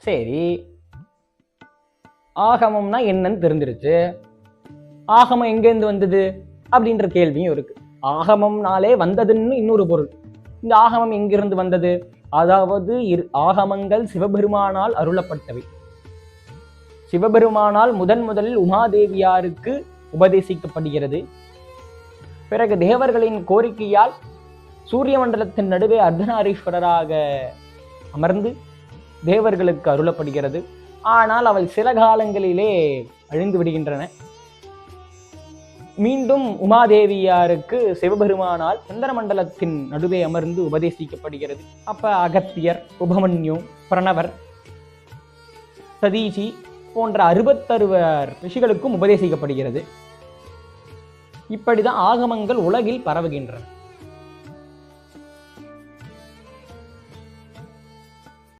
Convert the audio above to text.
சரி, ஆகமம்னா என்னன்னு தெரிஞ்சிருச்சு. ஆகமம் எங்கேருந்து வந்தது அப்படின்ற கேள்வியும் இருக்கு. ஆகமம்னாலே வந்ததுன்னு இன்னொரு பொருள். இந்த ஆகமம் எங்கிருந்து வந்தது? அதாவது ஆகமங்கள் சிவபெருமானால் அருளப்பட்டவை. சிவபெருமானால் முதலில் உமாதேவியாருக்கு உபதேசிக்கப்படுகிறது. பிறகு தேவர்களின் கோரிக்கையால் சூரிய மண்டலத்தின் நடுவே அர்த்தநாரீஸ்வரராக அமர்ந்து தேவர்களுக்கு அருளப்படுகிறது. ஆனால் அவை சில காலங்களிலே அழிந்து விடுகின்றன. மீண்டும் உமாதேவியாருக்கு சிவபெருமானால் சந்திர மண்டலத்தின் நடுவே அமர்ந்து உபதேசிக்கப்படுகிறது. அப்ப அகத்தியர், உபமன்யு, பிரணவர், சதீசி போன்ற 66 ரிஷிகளுக்கும் உபதேசிக்கப்படுகிறது. இப்படிதான் ஆகமங்கள் உலகில் பரவுகின்றன.